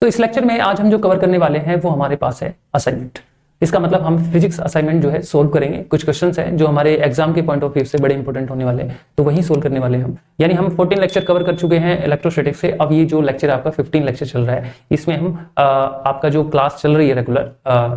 तो इस लेक्चर में आज हम जो कवर करने वाले हैं वो हमारे पास है असाइनमेंट। इसका मतलब हम फिजिक्स असाइनमेंट जो है सोल्व करेंगे। कुछ क्वेश्चंस हैं जो हमारे एग्जाम के पॉइंट ऑफ व्यू से बड़े इंपॉर्टेंट होने वाले हैं, तो वही सोल्व करने वाले हैं हम। यानी हम 14 लेक्चर कवर कर चुके हैं इलेक्ट्रोस्टैटिक्स से। अब ये जो लेक्चर आपका 15 लेक्चर चल रहा है, इसमें हम आपका जो क्लास चल रही है रेगुलर,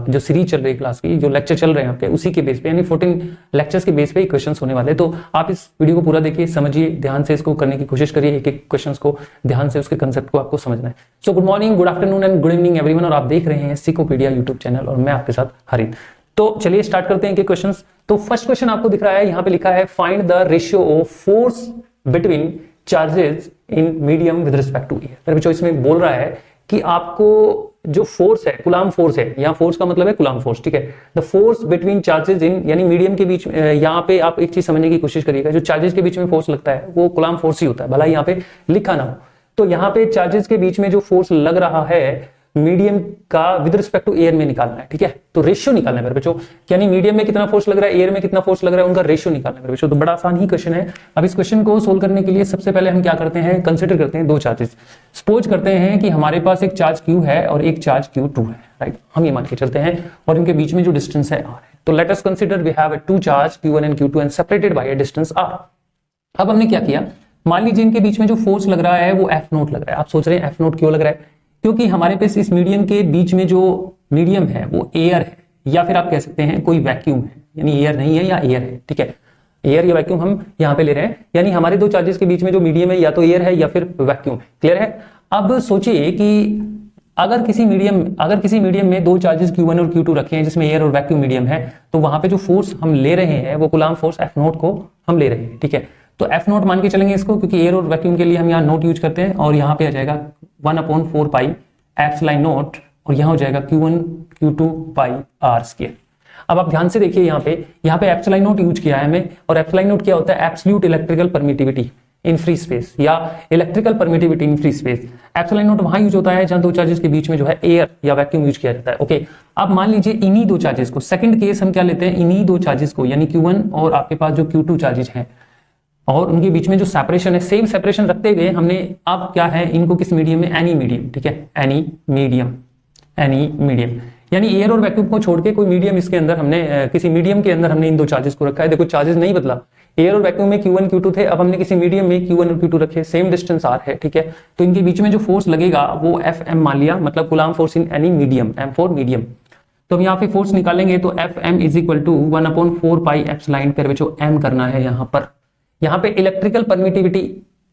जो सीरीज चल रही है क्लास की, जो लेक्चर चल रहे हैं आपके, उसी के बेस पे यानी 14 लेक्चर्स के बेस पे क्वेश्चन होने वाले। तो आप इस वीडियो को पूरा देखिए, समझिए, ध्यान से इसको करने की कोशिश करिए, एक एक क्वेश्चन को ध्यान से उसके कंसेप्ट को आपको समझना है। So good morning, good afternoon and good evening everyone, और आप देख रहे हैं सिकोपीडिया यूट्यूब चैनल और मैं आपके साथ हरित। तो चलिए स्टार्ट करते हैं कि क्वेश्चंस। तो फर्स्ट क्वेश्चन आपको दिख रहा है, यहां पे लिखा है find the ratio of force between charges in medium with respect to air. मेरे बच्चों इसमें बोल रहा है कि आपको जो फोर्स है, कूलाम फोर्स है, यहां फोर्स का मतलब है कूलाम फोर्स, ठीक है। द फोर्स बिटवीन चार्जेस इन यानी मीडियम के बीच, यहां पे आप एक चीज समझने की कोशिश करिएगा, जो चार्जेस के बीच में फोर्स लगता है वो कूलाम फोर्स ही होता है, भला यहां पे लिखा ना हो। तो यहां पे चार्जेस के बीच में जो फोर्स लग रहा है मीडियम का विद रिस्पेक्ट टू एयर में निकालना है, ठीक है। तो रेशियो निकालना है मेरे बच्चों, यानी मीडियम में कितना फोर्स लग रहा है, एयर में कितना फोर्स लग रहा है, उनका रेशियो निकालना है मेरे बच्चों। तो बड़ा आसान ही क्वेश्चन है। अब इस क्वेश्चन को सोल्व करने के लिए सबसे पहले हम क्या करते हैं, कंसिडर करते हैं दो चार्जेस। सपोज करते हैं कि हमारे पास एक चार्ज Q है और एक चार्ज Q2 है, राइट। हम ये मान के चलते हैं और इनके बीच में जो डिस्टेंस है R है। तो let us consider we have two charge Q1 and Q2 and separated by a distance R। अब हमने क्या किया, मान लीजिए इनके बीच में जो फोर्स लग रहा है वो F0 लग रहा है। आप सोच रहे हैं F0 क्यों लग रहा है, क्योंकि हमारे पास इस मीडियम के बीच में जो मीडियम है वो एयर है, या फिर आप कह सकते हैं कोई वैक्यूम है, यानी एयर नहीं है या एयर है, ठीक है। एयर या वैक्यूम हम यहां पे ले रहे हैं, यानी हमारे दो चार्जेस के बीच में जो मीडियम है या तो एयर है या फिर वैक्यूम है। क्लियर है। अब सोचिए कि अगर किसी मीडियम में दो चार्जेस Q1 और Q2 रखे हैं जिसमें एयर और वैक्यूम मीडियम है, तो वहां पे जो फोर्स हम ले रहे हैं वो कूलाम फोर्स F0 को हम ले रहे हैं, ठीक है। तो F0 मान के चलेंगे इसको, क्योंकि एयर और वैक्यूम के लिए हम यहाँ नोट यूज करते हैं, और यहाँ पे आ जाएगा 1/4 पाई एप्सिलॉन नोट, और यहाँ हो जाएगा Q1 Q2 पाई R स्क्वायर। अब आप ध्यान से देखिए, यहाँ पे एप्सिलॉन नोट यूज किया है हमें, और एप्सिलॉन नोट क्या होता है, absolute electrical permittivity in free space या electrical permittivity in free space. Epsilon naught वहां यूज होता है जहां दो चार्जेस के बीच में जो है एयर या वैक्यूम यूज किया जाता है, ओके। अब मान लीजिए इन्हीं दो चार्जेस को, सेकंड केस हम क्या लेते हैं, इन्हीं दो चार्जेस को, यानी Q1 और आपके पास जो Q2 चार्जेस हैं, और उनके बीच में जो सेपरेशन है, सेम सेपरेशन रखते हुए हमने अब क्या है, इनको किस मीडियम में, एनी मीडियम, ठीक है, एनी मीडियम, यानी एयर और वैक्यूम को छोड़ के कोई मीडियम इसके अंदर हमने, किसी मीडियम के अंदर हमने इन दो चार्जेस को रखा है। देखो चार्जेस नहीं बदला, एयर और वैक्यूम में Q1 Q2 थे, अब हमने किसी मीडियम में Q1 और Q2 रखे, सेम डिस्टेंस R है, ठीक है। तो इनके बीच में जो फोर्स लगेगा वो Fm मान लिया, मतलब coulomb force in any medium, M for medium. तो हम यहाँ पे फोर्स निकालेंगे तो Fm is equal to 1/4 pi epsilon पर बच्चों M करना है यहाँ पे electrical permittivity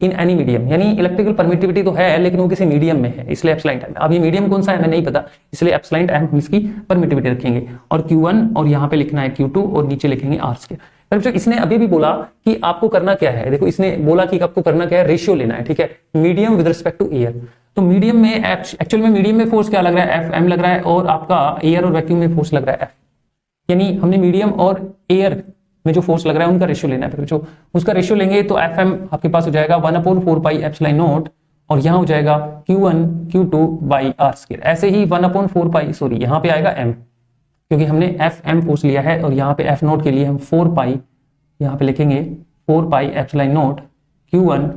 in any medium, यानी इलेक्ट्रिकल परमिटिविटी तो है लेकिन वो किसी मीडियम में है, इसलिए एप्सिलॉन M। अब ये मीडियम कौन सा है हमें नहीं पता, इसलिए एप्सिलॉन M हम इसकी परमिटिविटी रखेंगे, और Q1 और यहाँ पे लिखना है Q2 और नीचे लिखेंगे R स्क्वायर। इसने अभी भी बोला कि आपको करना क्या है, देखो इसने बोला कि आपको करना क्या है, रेशियो लेना है, ठीक है, medium with respect to air. तो मीडियम में एक्चुअल में मीडियम में फोर्स क्या लग रहा है, Fm लग रहा है, और आपका एयर और वैक्यूम में फोर्स लग रहा है F, यानी हमने मीडियम और एयर में जो फोर्स लग रहा है उनका रेशियो लेना है। जो उसका रेशियो लेंगे तो Fm आपके पास हो जाएगा 1/4 पाई एप्सिलॉन नोट, और यहाँ हो जाएगा Q1 Q2 by R square. ऐसे ही 1/4 पाई, सॉरी यहाँ पे आएगा M, क्योंकि हमने Fm फोर्स लिया है, और यहाँ पे F0 के लिए हम 4 पाई यहाँ पे लिखेंगे 4 pi epsilon note Q1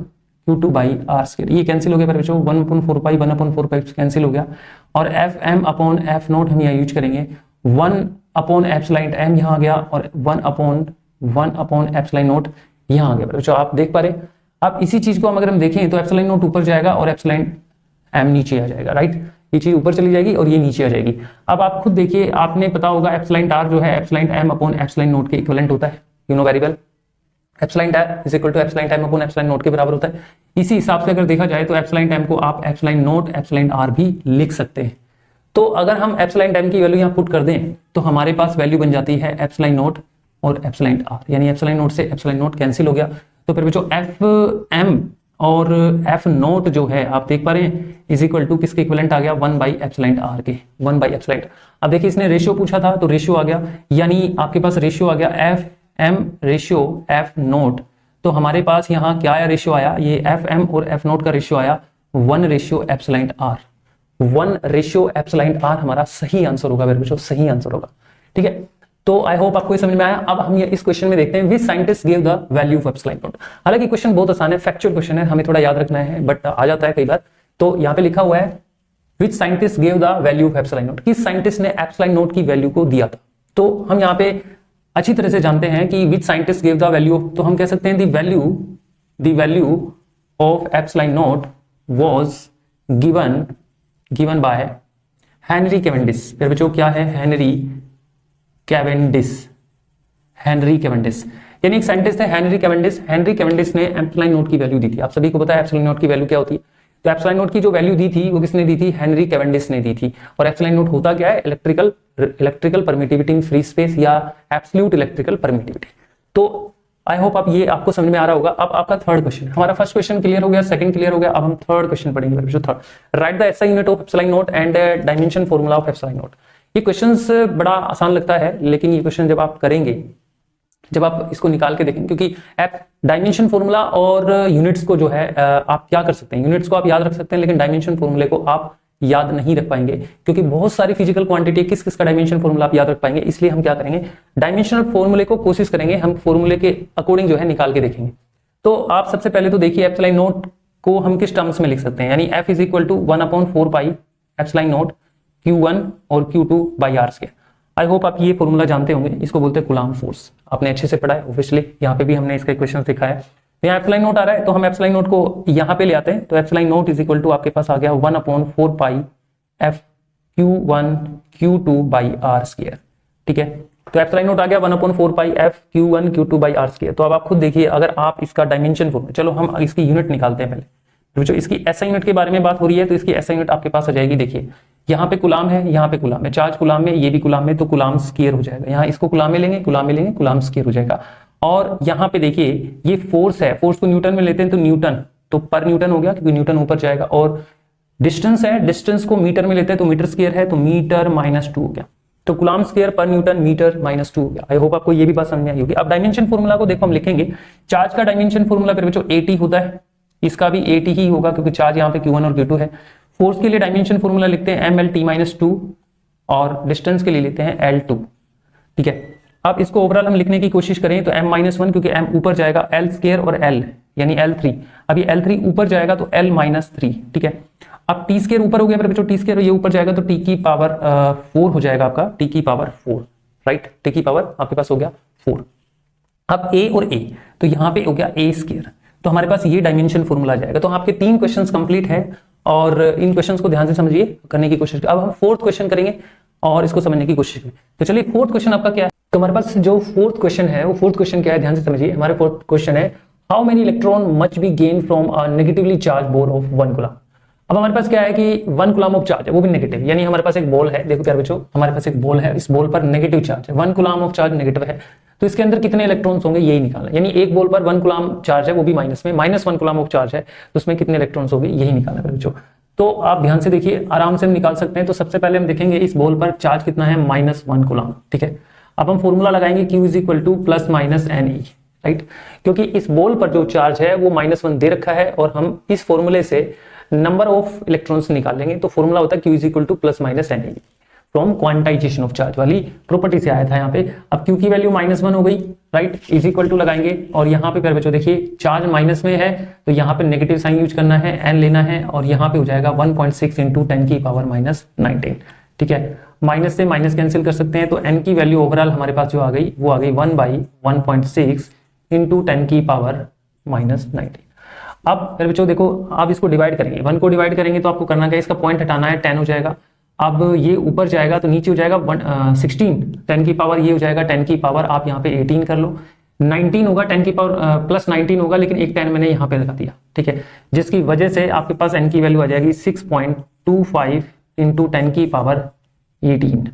Q2 by R square. ये कैंसिल हो गया मेरे बच्चों, 1/4 पाई 1/4 पाई कैंसिल हो गया, और Fm अपॉन F0 हम यहाँ यूज करेंगे, 1/एप्सिलॉन M यहाँ आ गया, और 1/1 एप्सिलॉन नोट यहाँ आ गया बच्चों। आप देख पा रहे, अब इसी चीज को अगर हम देखें तो एप्सिलॉन नोट ऊपर जाएगा और एप्सिलॉन M नीचे आ जाएगा, राइट। ये चीज ऊपर चली जाएगी और ये नीचे आ जाएगी। अब आप खुद देखिए, आपने पता होगा एप्सिलॉन R जो है epsilon M upon epsilon naught के इक्विवेलेंट होता है, you know very well. Epsilon R is equal to epsilon M upon epsilon naught के बराबर होता है। इसी हिसाब से अगर देखा जाए तो एप्सिलॉन M को आप एप्सिलॉन नोट एप्सिलॉन R भी लिख सकते हैं। तो अगर हम एप्सिलॉन M की वैल्यू यहाँ पुट कर दें तो हमारे पास वैल्यू बन जाती है एप्सिलॉन नोट और एप्सिलॉन R, यानी एप्सिलॉन नोट से एप्सिलॉन नोट कैंसिल हो गया। तो फिर बच्चों Fm और F0 जो है आप देख पा रहे हैं इज इक्वल टू किसके इक्विवेलेंट आ गया, 1/एप्सिलॉन R के, 1/एप्सिलॉन। अब देखिए इसने रेशियो पूछा था तो रेशियो आ गया, यानी आपके पास रेशियो आ गया Fm रेशियो F0। तो हमारे पास यहाँ क्या आया, रेशियो आया, ये Fm और F0 का रेशियो आया 1/एप्सिलॉन R। 1/एप्सिलॉन R हमारा सही आंसर होगा मेरे बच्चों, सही आंसर होगा, ठीक है। तो आई होप आपको ये समझ में आया। अब हम ये इस क्वेश्चन में देखते हैं which scientist give the value of epsilon note. हालांकि क्वेश्चन बहुत आसान है, फैक्चुअल क्वेश्चन है, हमें थोड़ा याद रखना है, बट आ जाता है कई बार। तो यहाँ पे लिखा हुआ है which scientist gave the value of epsilon not, किस साइंटिस्ट ने एप्सिलॉन नॉट की वैल्यू को दिया था। तो हम यहाँ पे अच्छी तरह से जानते हैं कि which scientist gave the value of, तो हम कह सकते हैं the value of epsilon not was given by Henry Cavendish. फिर बच्चों क्या है, हेनरी कैवेंडिश, यानी एक साइंटिस्ट है हेनरी कैवेंडिश ने एप्सिलॉन नॉट की वैल्यू दी थी। आप सभी को पता है एप्सिलॉन नॉट की वैल्यू क्या होती है। तो एप्सिलॉन नॉट की जो वैल्यू दी थी वो किसने दी थी, हेनरी कैवेंडिश ने दी थी। और एप्सिलॉन नॉट होता क्या है, electrical permittivity in free space या एब्सोल्यूट इलेक्ट्रिकल परमिटिविटी। तो आई होप आप ये आपको समझ में आ रहा होगा। अब आपका थर्ड क्वेश्चन, हमारा फर्स्ट क्वेश्चन क्लियर हो गया, सेकंड क्लियर हो गया, अब हम थर्ड क्वेश्चन पढ़ेंगे। जो third, right the SI unit of epsilon not and dimension formula of epsilon not. ये क्वेश्चंस बड़ा आसान लगता है, लेकिन ये क्वेश्चन जब आप करेंगे, जब आप इसको निकाल के देखेंगे, क्योंकि डायमेंशन फॉर्मूला और यूनिट्स को जो है आप क्या कर सकते हैं, यूनिट्स को आप याद रख सकते हैं, लेकिन डायमेंशन फॉर्मूले को आप याद नहीं रख पाएंगे, क्योंकि बहुत सारी फिजिकल क्वांटिटी किस किस का डायमेंशन फॉर्मूला आप याद रख पाएंगे। इसलिए हम क्या करेंगे, डायमेंशनल फॉर्मूले को कोशिश करेंगे हम फॉर्मूले के अकॉर्डिंग जो है निकाल के देखेंगे। तो आप सबसे पहले तो देखिए एप्सिलॉन नॉट को हम किस टर्म्स में लिख सकते हैं, यानी F = 1/4 pi epsilon naught Q1 और Q2 by r square. I hope आप ये फॉर्मूला जानते होंगे, इसको बोलते हैं कूलम्ब फोर्स, आपने अच्छे से पढ़ा है ऑब्वियसली, यहाँ पे भी हमने इसका इक्वेशन दिखा है। तो यहाँ एप्सिलॉन नॉट आ रहा है, तो हम एप्सिलॉन नॉट को यहाँ पे ले आते हैं। तो एप्सिलॉन नॉट = आपके पास आ गया 1/4 pi F Q1 Q2 by r square. ठीक है, तो एप्सिलॉन नॉट आ गया 1/4 pi F Q1 Q2 by r square. तो अब आप खुद देखिए, अगर आप इसका डायमेंशन फॉर्मूला, चलो हम इसकी यूनिट निकालते हैं पहले। तो जो इसकी एसआई यूनिट के बारे में बात हो रही है, तो इसकी एसआई यूनिट आपके पास आ जाएगी। देखिए यहाँ पे कुलाम है, यहाँ पे कुलाम है, चार्ज कुलाम में, ये भी कुलाम में, तो कुलाम स्क्वायर हो जाएगा। यहाँ इसको कुलाम में लेंगे, कुलाम स्क्वायर हो जाएगा। और यहाँ पे देखिए ये फोर्स है, फोर्स को न्यूटन में लेते हैं तो न्यूटन, तो पर न्यूटन हो गया क्योंकि न्यूटन ऊपर जाएगा। और डिस्टेंस है, डिस्टेंस को मीटर में लेते हैं तो मीटर स्क्वायर है, तो मीटर -2 हो गया। तो कुलाम स्क्वायर पर न्यूटन मीटर -2 हो गया। आई होप आपको ये भी बात समझ में आई होगी। अब डायमेंशन फॉर्मूला को देखो हम लिखेंगे, चार्ज का डायमेंशन फॉर्मूला फिर बच्चों 80 होता है, इसका भी 80 ही होगा क्योंकि चार्ज यहाँ पे Q1 और Q2 है। फोर्स के लिए डायमेंशन फॉर्मूला लिखते हैं mLt-2 और डिस्टेंस के लिए लेते हैं L2। ठीक है, अब इसको ओवरऑल हम लिखने की कोशिश करें तो m-1, क्योंकि m ऊपर जाएगा, L स्क्वायर और L यानी L3। अब ये L3 ऊपर जाएगा तो L-3। ठीक है, अब t स्क्वायर ऊपर हो गया, बच्चों t स्क्वायर ये ऊपर जाएगा तो t की पावर 4 हो जाएगा आपका, t की पावर 4, राइट, t की पावर आपके पास हो गया 4। अब a और a, तो यहाँ पे हो गया a स्क्वायर, तो हमारे पास ये डायमेंशन फॉर्मूला आ जाएगा। तो आपके 3 क्वेश्चंस कंप्लीट है और इन क्वेश्चंस को ध्यान से समझिए, करने की कोशिश। अब हम फोर्थ क्वेश्चन करेंगे और इसको समझने की कोशिश करें। तो चलिए फोर्थ क्वेश्चन आपका क्या है, तो हमारे पास जो फोर्थ क्वेश्चन है, वो फोर्थ क्वेश्चन क्या है, ध्यान से समझिए। हमारे फोर्थ क्वेश्चन है, how many electron much be gain from a negatively charge ball of 1 coulomb. अब हमारे पास क्या है कि 1 कूलम ऑफ चार्ज है, वो भी नेगेटिव, यानी हमारे पास एक बॉल है। देखो प्यारे बच्चों, हमारे पास एक बॉल है, इस बॉल पर नेगेटिव चार्ज है, 1 कूलम ऑफ चार्ज नेगेटिव है, तो इसके अंदर कितने इलेक्ट्रॉन्स होंगे यही निकालना है। यानी एक बॉल पर 1 कूलम चार्ज है, वो भी माइनस में, -1 कूलम ऑफ चार्ज है, तो उसमें कितने इलेक्ट्रॉन्स होंगे यही निकालना है बच्चों। तो आप ध्यान से देखिए, आराम से हम निकाल सकते हैं। तो सबसे पहले हम देखेंगे इस बॉल पर चार्ज कितना है, -1 कूलम। ठीक है, अब हम फॉर्मूला लगाएंगे Q = +-Ne, राइट, क्योंकि इस बॉल पर जो चार्ज है वो -1 दे रखा है और हम इस फॉर्मूले से नंबर ऑफ इलेक्ट्रॉन्स निकालेंगे। तो फॉर्मूला होता है Q = +-Ne from quantization of charge वाली प्रॉपर्टी से आया था यहाँ पे। अब Q की वैल्यू -1 हो गई, राइट, इक्वल टू लगाएंगे और यहाँ पे प्यारे बच्चों देखिए चार्ज माइनस में है तो यहाँ पे नेगेटिव साइन यूज करना है, n लेना है और यहाँ पे हो जाएगा 1.6 × 10⁻⁻19। ठीक है, माइनस से माइनस कैंसिल कर सकते हैं, तो n की वैल्यू ओवरऑल हमारे पास जो आ गई वो आ गई 1/1.6 × 10⁻⁻19। अब फिर बच्चों देखो, आप इसको डिवाइड करेंगे, 1 को डिवाइड करेंगे तो आपको करना क्या है, इसका पॉइंट हटाना है, 10 हो जाएगा। अब ये ऊपर जाएगा तो नीचे हो जाएगा 16, 10 की पावर ये हो जाएगा 10 की पावर आप यहाँ पे 18 कर लो, 19 होगा, 10 की पावर +19 होगा, लेकिन एक 10 मैंने यहाँ पे लगा दिया। ठीक है, जिसकी वजह से आपके पास n की वैल्यू आ जाएगी 6.25 × 10⁻18।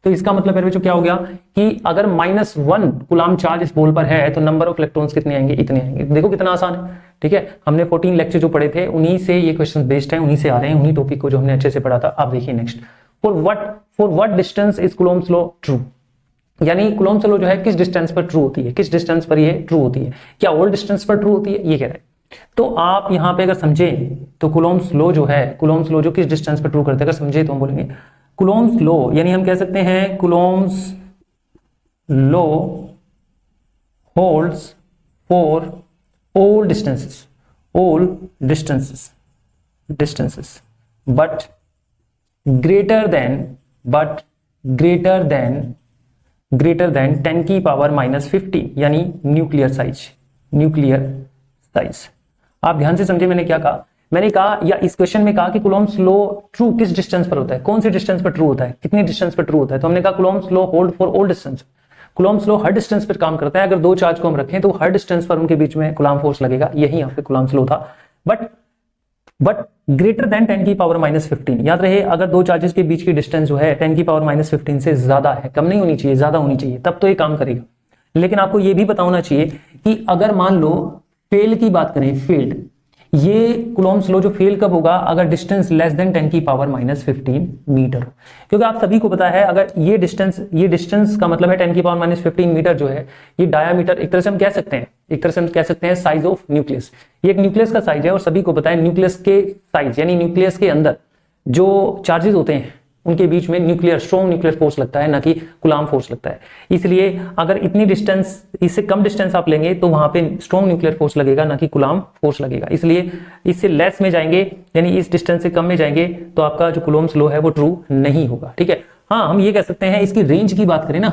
तो इसका मतलब है बच्चों क्या हो गया कि अगर -1 कूलम चार्ज इस बॉल पर है तो नंबर ऑफ इलेक्ट्रॉन्स कितने आएंगे, इतने आएंगे। देखो कितना आसान है। ठीक है, हमने 14 लेक्चर जो पढ़े थे उन्हीं से ये क्वेश्चन बेस्ड हैं, उन्हीं से आ रहे हैं, उन्हीं टॉपिक को जो हमने अच्छे से पढ़ा था। आप देखिए next, for what distance is Coulomb's law true, यानी कूलम्ब्स लॉ जो है किस डिस्टेंस पर ट्रू होती है, किस डिस्टेंस पर ये ट्रू होती है, क्या ऑल डिस्टेंस पर ट्रू होती है, ये कह रहे हैं। तो आप यहाँ पे अगर समझे तो कूलम्ब्स लॉ जो है, कूलम्ब्स लॉ जो किस डिस्टेंस पर ट्रू करते हैं, अगर समझे तो हम बोलेंगे कूलम्ब्स लॉ, यानी हम कह सकते हैं Coulomb's law holds for all distances but greater than but greater than 10 की पावर -15 यानी न्यूक्लियर साइज। आप ध्यान से समझे मैंने क्या कहा। मैंने कहा या इस क्वेश्चन में कहा कि कूलॉम्स लॉ ट्रू किस डिस्टेंस पर होता है, कौन से डिस्टेंस पर ट्रू होता है, कितनी डिस्टेंस पर ट्रू होता है। तो हमने कहा Coulomb's law hold for all distance. Coulomb's law her distance पर काम करता है। अगर दो चार्ज को हम रखें तो हर डिस्टेंस पर उनके बीच में कूलॉम फोर्स लगेगा, यही यहाँ पे कूलॉम्स लॉ था। बट ग्रेटर देन 10 की पावर -15, याद रहे अगर दो चार्जेस के बीच की डिस्टेंस जो है 10 की पावर -15 से ज्यादा है, कम नहीं होनी चाहिए, ज्यादा होनी चाहिए, तब तो ये काम करेगा। लेकिन आपको ये भी पता होना चाहिए कि अगर मान लो फील्ड की बात करें, फील्ड, ये कूलॉम्स लॉ जो फेल कब होगा, अगर डिस्टेंस लेस देन 10 की पावर -15 मीटर। क्योंकि आप सभी को पता है अगर ये डिस्टेंस का मतलब है 10 की पावर -15 मीटर जो है, ये डायामीटर एक तरह से हम कह सकते हैं साइज ऑफ न्यूक्लियस। ये एक न्यूक्लियस का साइज है और सभी को पता है न्यूक्लियस के साइज यानी न्यूक्लियस के अंदर जो चार्जेस होते हैं उनके बीच में स्ट्रॉन्ग न्यूक्लियर फोर्स लगता है, ना कि कूलॉम फोर्स लगता है। इसलिए अगर इतनी डिस्टेंस, इससे कम डिस्टेंस आप लेंगे तो वहां पे स्ट्रॉन्ग न्यूक्लियर फोर्स लगेगा, ना कि कूलॉम फोर्स लगेगा। इसलिए इससे लेस में जाएंगे यानी इस डिस्टेंस से कम में जाएंगे तो आपका जो कूलॉम्स लॉ है वो ट्रू नहीं होगा। ठीक है, हाँ हम ये कह सकते हैं इसकी रेंज की बात करें ना,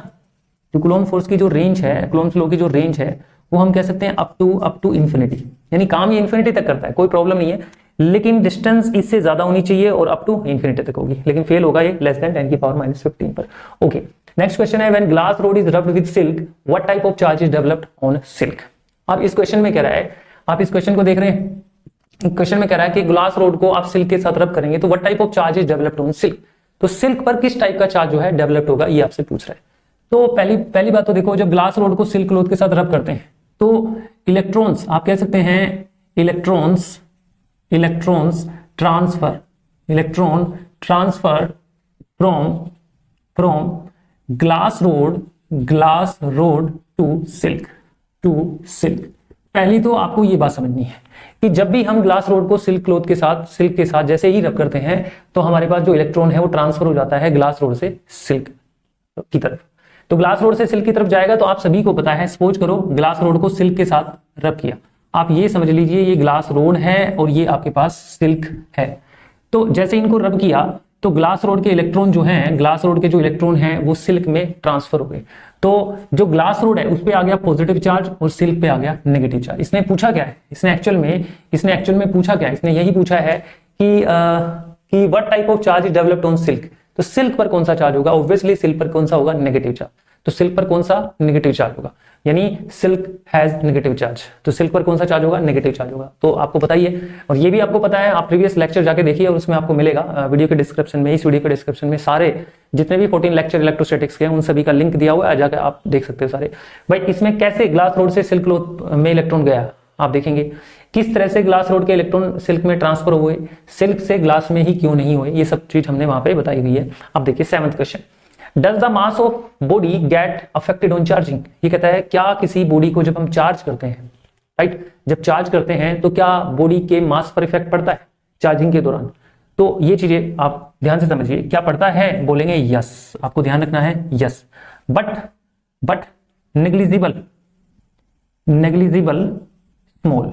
जो कूलॉम फोर्स की जो रेंज है, कूलॉम्स लॉ की जो रेंज है वो हम कह सकते हैं अप टू इन्फिनिटी, यानी काम ये इन्फिनिटी तक करता है, कोई प्रॉब्लम नहीं है। लेकिन डिस्टेंस इससे ज्यादा होनी चाहिए और अप टू इंफिनिटी तक होगी, लेकिन फेल होगा ये लेस देन 10 की पावर -15 पर। ओके, नेक्स्ट क्वेश्चन है when glass rod is rubbed with silk what type of charge is developed on silk. अब इस क्वेश्चन में कह रहा है, आप इस क्वेश्चन को देख रहे हैं, क्वेश्चन में कह रहा है कि ग्लास रोड को आप सिल्क के साथ रब करेंगे तो what type of charge is developed on silk. तो सिल्क पर किस टाइप का चार्ज जो है डेवलप्ड होगा, ये आपसे पूछ रहा है। तो पहली बात तो देखो, जब ग्लास रोड को सिल्क क्लॉथ के साथ रब करते हैं तो इलेक्ट्रॉन्स, आप कह सकते हैं electron transfer from glass rod to silk. पहली तो आपको ये बात समझनी है कि जब भी हम ग्लास रोड को सिल्क के साथ जैसे ही रब करते हैं तो हमारे पास जो इलेक्ट्रॉन है वो ट्रांसफर हो जाता है ग्लास रोड से सिल्क की तरफ। तो ग्लास रोड से सिल्क की तरफ जाएगा तो आप सभी को पता है, सपोज करो ग्लास रोड को सिल्क के साथ रब किया, आप ये समझ लीजिए ये ग्लास रोड है और ये आपके पास सिल्क है। तो जैसे इनको रब किया तो ग्लास रोड के इलेक्ट्रॉन जो हैं, ग्लास रोड के जो इलेक्ट्रॉन हैं वो सिल्क में ट्रांसफर हो गए। तो जो ग्लास रोड है उस पे आ गया पॉजिटिव चार्ज और सिल्क पे आ गया नेगेटिव चार्ज। इसने पूछा क्या है, इसने एक्चुअल में पूछा क्या है, इसने यही पूछा है कि what type of charge is developed on silk. तो सिल्क पर कौन सा चार्ज होगा, ऑब्वियसली सिल्क पर कौन सा होगा, नेगेटिव चार्ज। तो सिल्क पर कौन सा, नेगेटिव चार्ज होगा, यानी सिल्क हैज नेगेटिव चार्ज। तो सिल्क पर कौन सा चार्ज होगा, नेगेटिव चार्ज होगा। तो आपको पता ही है, और ये भी आपको पता है, आप प्रीवियस लेक्चर जाके देखिए और उसमें आपको मिलेगा वीडियो के डिस्क्रिप्शन में, इस वीडियो के डिस्क्रिप्शन में सारे जितने भी 14 लेक्चर इलेक्ट्रोस्टैटिक्स के हैं उन सभी का लिंक दिया हुआ है, जाकर आप देख सकते हो सारे। भाई इसमें कैसे ग्लास रोड से सिल्क क्लॉथ में इलेक्ट्रॉन गया आप देखेंगे, किस तरह से ग्लास रोड के इलेक्ट्रॉन सिल्क में ट्रांसफर हुए, सिल्क से ग्लास में ही क्यों नहीं हुए, ये सब चीज हमने वहां पे बताई हुई है। अब देखिए 7th question, does the mass of body get affected on charging. ये कहता है क्या किसी बॉडी को जब हम चार्ज करते हैं, राइट, जब चार्ज करते हैं तो क्या बॉडी के मास पर इफेक्ट पड़ता है चार्जिंग के दौरान। तो ये चीजें आप ध्यान से समझिए, क्या पड़ता है, बोलेंगे यस, आपको ध्यान रखना है यस, बट नेग्लिजिबल स्मॉल।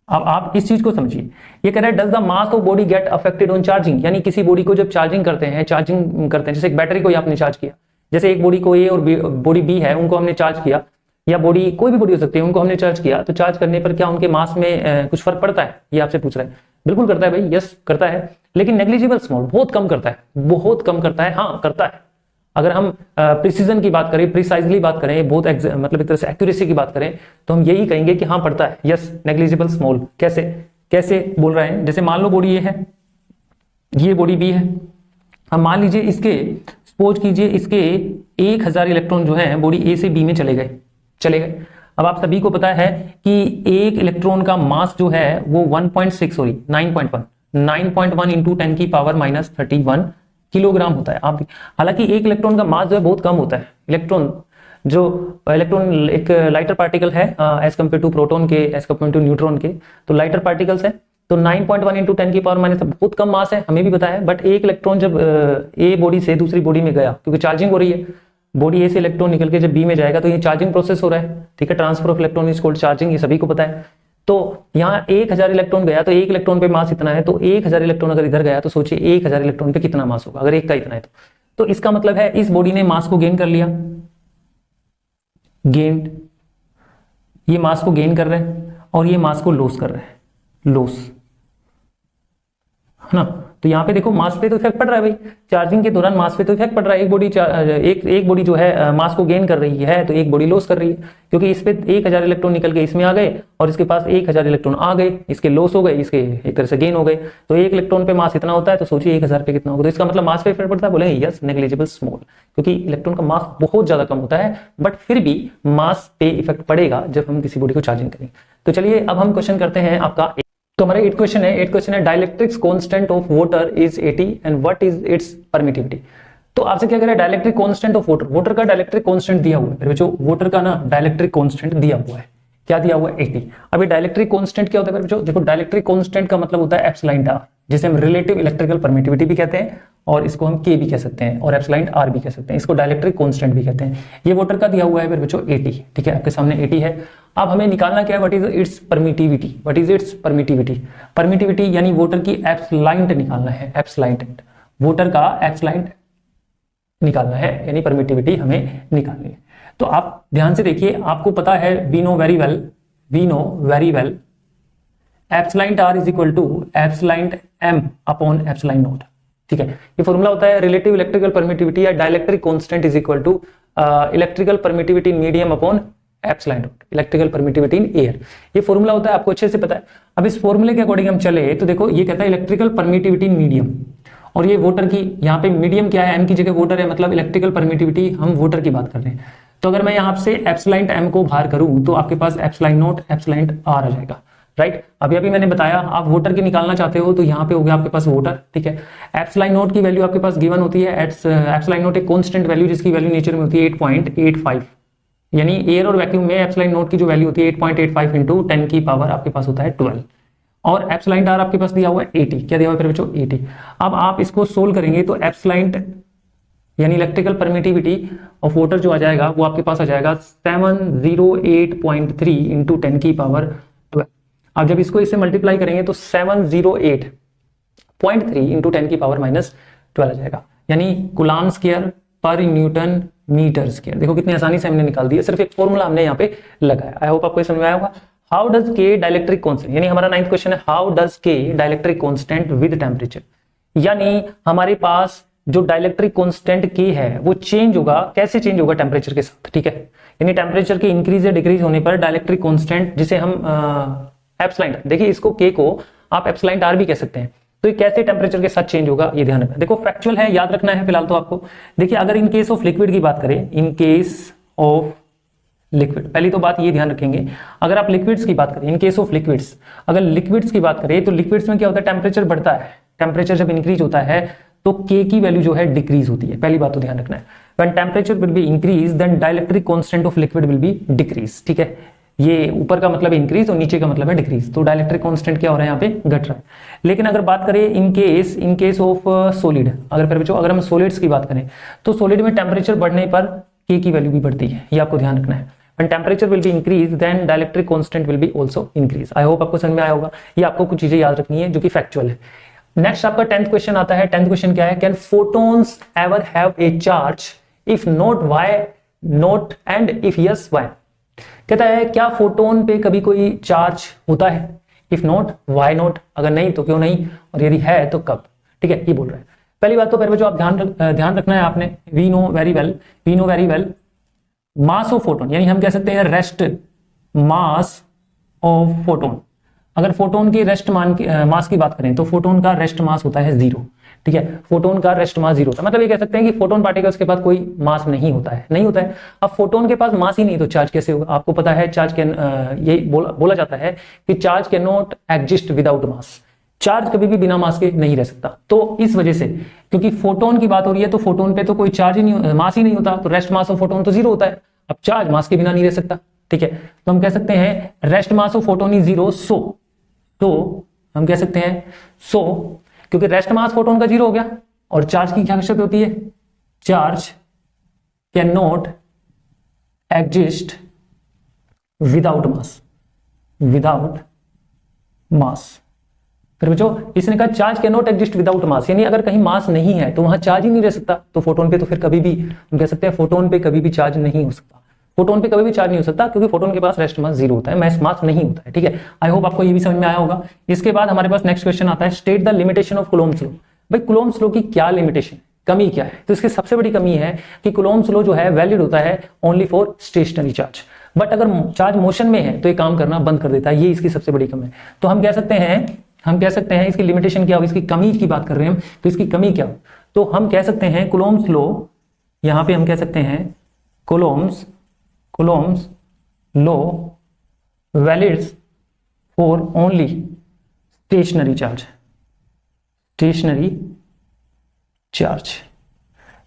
अब आप इस चीज को समझिए, ये कह रहा है does the mass of body get affected on charging, यानी किसी बॉडी को जब चार्जिंग करते हैं जैसे एक बैटरी को ही आपने चार्ज किया, जैसे एक बॉडी को ए और बॉडी बी है उनको हमने चार्ज किया, या बॉडी कोई भी बॉडी हो सकती है उनको हमने चार्ज किया, तो चार्ज करने पर क्या उनके मास में कुछ फर्क पड़ता है, ये आपसे पूछ रहा है। बिल्कुल करता है भाई, यस करता है, लेकिन नेग्लिजिबल स्मॉल, बहुत कम करता है, हाँ करता है। अगर हम प्रिसीजन की बात करें, प्रिसाइजली बात करें, बहुत मतलब एक तरह से एक्यूरेसी की बात करें तो हम यही कहेंगे कि हाँ पड़ता है, यस नेग्लिजिबल स्मॉल। कैसे बोल रहे हैं, जैसे मान लो बॉडी ये है, ये बॉडी बी है, हम मान लीजिए इसके, सपोज कीजिए इसके 1000 इलेक्ट्रॉन जो है बॉडी ए से बी में चले गए। अब आप सभी को पता है कि एक इलेक्ट्रॉन का मास जो है वो 9.1 इंटू 10 की पावर -31 किलोग्राम होता है। आप हालांकि एक इलेक्ट्रॉन का मास जो है बहुत कम होता है, इलेक्ट्रॉन एक लाइटर पार्टिकल है एज कम्पेयर टू प्रोटॉन के, एज कम्पेयर टू न्यूट्रॉन के, तो लाइटर पार्टिकल्स है, तो 9.1 इंटू 10 की पावर माइनस बहुत कम मास है, हमें भी पता है। बट एक इलेक्ट्रॉन जब ए बॉडी से दूसरी बॉडी में गया, क्योंकि चार्जिंग हो रही है, बॉडी ए से इलेक्ट्रॉन निकल के जब बी में जाएगा तो ये चार्जिंग प्रोसेस हो रहा है, ठीक है, transfer of electron is called charging, ये सभी को पता है। तो यहाँ 1000 इलेक्ट्रॉन गया तो 1 इलेक्ट्रॉन पे मास इतना है, तो 1000 इलेक्ट्रॉन अगर इधर गया तो सोचिए 1000 इलेक्ट्रॉन पे कितना मास होगा अगर एक का इतना है तो इसका मतलब है इस बॉडी ने मास को गेन कर लिया, गेन, ये मास को गेन कर रहे हैं और ये मास को लॉस कर रहे हैं, लॉस, है ना। तो यहाँ पे देखो मास पे तो इफेक्ट पड़ रहा है भाई, चार्जिंग के दौरान मास पे तो इफेक्ट पड़ रहा है। एक बॉडी जो है मास को गेन कर रही है तो एक बॉडी लॉस कर रही है, क्योंकि इस पे 1000 इलेक्ट्रॉन निकल के इसमें आ गए और इसके पास 1000 इलेक्ट्रॉन आ गए, इसके लॉस हो गए, इसके एक तरह से गेन हो गए। तो 1 इलेक्ट्रॉन पे मास इतना होता है, तो सोचिए 1000 पे कितना होगा। तो इसका मतलब मास पे इफेक्ट पड़ता है, बोलेंगे यस, नेग्लिजिबल स्मॉल, क्योंकि इलेक्ट्रॉन का मास बहुत ज्यादा कम होता है, बट फिर भी मास पे इफेक्ट पड़ेगा जब हम किसी बॉडी को चार्जिंग करेंगे। तो चलिए अब हम क्वेश्चन करते हैं आपका। तो हमारा 8 क्वेश्चन है dielectrics constant of water is 80 and what is it's permittivity. तो आपसे क्या कह रहा है, dielectric constant of water, water का डाइलेक्ट्रिक कांस्टेंट दिया हुआ है बच्चों, वाटर का ना डाइलेक्ट्रिक कांस्टेंट दिया हुआ है, क्या दिया हुआ है 80। अभी डाइलेक्ट्रिक कांस्टेंट क्या होता है बच्चों, देखो डाइलेक्ट्रिक कांस्टेंट का मतलब होता है एप्सिलॉन आर, जिसे हम रिलेटिव इलेक्ट्रिकल परमिटिविटी भी कहते हैं और इसको हम के भी कह सकते हैं और एप्सिलॉन आर भी कह सकते हैं, इसको डाइलेक्ट्रिक कांस्टेंट भी कहते हैं। ये वाटर का दिया हुआ है बच्चों 80, ठीक है, आपके सामने 80 है। अब हमें निकालना क्या है, what is it's permittivity, what is it's permittivity, permittivity यानी वाटर की एप्सिलॉन निकालना है, एप्सिलॉन, वाटर का एप्सिलॉन निकालना है, यानी परमिटिविटी हमें निकालनी है। तो आप ध्यान से देखिए, आपको पता है we know very well epsilon r is equal to epsilon m upon epsilon naught, ठीक है। ये फॉर्मूला होता है रिलेटिव इलेक्ट्रिकल परमिटिविटी या dielectric constant is equal to electrical permittivity in medium upon epsilon naught, electrical permittivity in air. ये formula होता है, आपको अच्छे से पता है। अब इस फॉर्मूले के अकॉर्डिंग हम चले तो देखो ये कहता है इलेक्ट्रिकल परमिटिविटी इन मीडियम, और ये वाटर की यहाँ पे मीडियम क्या है, एम की जगह वाटर है, मतलब इलेक्ट्रिकल परमिटिविटी हम वाटर की बात कर रहे हैं। तो अगर मैं यहाँ से एप्सिलॉन एम को बाहर करूं तो आपके पास एप्सिलॉन नॉट एप्सिलॉन आर आ जाएगा, राइट। अभी मैंने बताया आप वाटर की निकालना चाहते हो तो यहाँ पे हो गया आपके पास वाटर, ठीक है। एप्सिलॉन नॉट की वैल्यू आपके पास गिवन होती है, एप्सिलॉन नॉट एक कांस्टेंट वैल्यू जिसकी वैल्यू नेचर में होती है 8.85, यानी एयर और वैक्यूम में एप्सिलॉन नॉट की जो वैल्यू होती है 8.85 इंटू 10 की पावर आपके पास होता है 12, और एप्सिलॉन आर आपके पास दिया हुआ है 80, क्या दिया हुआ है बच्चों 80। अब आप इसको सोल्व करेंगे तो एप्सिलॉन यानी इलेक्ट्रिकल परमिटिविटी ऑफ वाटर जो आ जाएगा वो आपके पास आ जाएगा 708.3 इंटू 10 की पावर 12। अब जब इसको इससे मल्टीप्लाई करेंगे तो 708.3 इंटू 10 की पावर -12 आ जाएगा, यानी कूलम्ब स्क्वायर पर न्यूटन मीटर स्क्वायर। देखो कितनी आसानी से हमने निकाल दिया, सिर्फ एक फॉर्मूला हमने यहाँ पे लगाया। आई होप आपको समझ में आया होगा। हाउ डज के डाइलेक्ट्रिक कांस्टेंट, यानी हमारा 9th क्वेश्चन है हाउ डज के डाइलेक्ट्रिक कांस्टेंट विद टेम्परेचर, यानी हमारे पास जो डाइलेक्ट्रिक कांस्टेंट के है वो चेंज होगा, कैसे चेंज होगा टेम्परेचर के साथ, ठीक है। यानी टेम्परेचर के इंक्रीज या डिक्रीज होने पर डाइलेक्ट्रिक कांस्टेंट जिसे हम एप्सिलॉन, देखिए इसको के को आप एप्सिलॉन आर भी कह सकते हैं, तो ये कैसे टेम्परेचर के साथ चेंज होगा ये ध्यान रखना। देखो फैक्चुअल है, याद रखना है फिलहाल तो आपको। देखिए अगर इन केस ऑफ लिक्विड की बात करें, इन केस ऑफ लिक्विड, पहली तो बात ये ध्यान रखेंगे, अगर आप लिक्विड्स की बात करें, इन केस ऑफ लिक्विड्स, अगर लिक्विड्स की बात करें तो लिक्विड्स में क्या होता है, टेम्परेचर बढ़ता है, टेम्परेचर जब इंक्रीज होता है तो के की वैल्यू जो है डिक्रीज होती है, पहली बात तो ध्यान रखना है। When temperature will be increase then dielectric constant of liquid will be decrease, ठीक है। ये ऊपर का मतलब है इंक्रीज और नीचे का मतलब है डिक्रीज, तो डाइलेक्ट्रिक कांस्टेंट क्या हो रहा है यहाँ पे, घट रहा है। लेकिन अगर बात करें इन केस ऑफ सॉलिड, अगर हम सॉलिड्स की बात करें तो सॉलिड में टेम्परेचर बढ़ने पर के की वैल्यू भी बढ़ती है, ये आपको ध्यान रखना है। When temperature will be increased, then dielectric constant will be also increase. I hope आपको समझ में आया होगा। ये आपको कुछ चीजें याद रखनी है जो कि फैक्चुअल है। नेक्स्ट आपका 10th क्वेश्चन आता है। 10th क्वेश्चन क्या है, can photons ever have a charge, if not why not, and if yes why. कहता है क्या फोटोन पे कभी कोई चार्ज होता है, इफ नॉट व्हाई नॉट, अगर नहीं तो क्यों नहीं, और यदि है तो कब, ठीक है, ये बोल रहा है। पहली बात तो पहले जो आप ध्यान रखना है आपने, we know very well mass of photon, यानी हम कह सकते हैं रेस्ट मास ऑफ फोटोन। अगर फोटोन की रेस्ट मास की बात करें तो फोटोन का रेस्ट मास होता है 0, ठीक है। फोटोन का रेस्ट मास 0 होता है, मतलब ये कह सकते हैं कि फोटोन पार्टिकल्स के पास कोई मास नहीं होता है। अब फोटोन के पास मास ही नहीं तो चार्ज कैसे होगा। आपको पता है चार्ज कैन ये बोला जाता है कि charge can not exist without mass, charge कभी भी बिना मास के नहीं रह सकता। तो इस वजह से क्योंकि फोटोन की बात हो रही है तो फोटोन पे तो कोई चार्ज ही नहीं, मास ही नहीं होता, तो रेस्ट मास ऑफ फोटोन तो 0 होता है। अब चार्ज मास के बिना नहीं रह सकता, ठीक है। तो हम कह सकते हैं rest mass of photon is 0, तो हम कह सकते हैं क्योंकि रेस्ट मास फोटोन का 0 हो गया, और चार्ज की क्या शर्त होती है, charge can not exist without mass, without mass. फिर बच्चों इसने कहा charge can not exist without mass, यानी अगर कहीं मास नहीं है तो वहां चार्ज ही नहीं रह सकता। तो फोटोन पे तो फिर कभी भी हम कह सकते हैं फोटोन पे कभी भी चार्ज नहीं हो सकता, फोटोन पे कभी भी चार्ज नहीं हो सकता, क्योंकि फोटोन के पास रेस्ट मास 0 होता है, मास नहीं होता है। ठीक है, आई होप आपको ये भी समझ में आया होगा। इसके बाद हमारे पास नेक्स्ट क्वेश्चन आता है, state the limitation of Coulomb's law. भाई कूलम्ब्स लॉ की क्या लिमिटेशन, कमी क्या है? तो इसकी सबसे बड़ी कमी है कि कूलम्ब्स लॉ जो है वैलिड होता है only for stationary charge, but अगर चार्ज मोशन में है तो ये काम करना बंद कर देता है, ये इसकी सबसे बड़ी कमी है। तो हम कह सकते हैं इसकी लिमिटेशन क्या हो, इसकी कमी की बात कर रहे हैं हम, तो इसकी कमी क्या हो? तो हम कह सकते हैं कूलम्ब्स लॉ, यहां पे हम कह सकते हैं Coulomb's law valids for only stationary charge,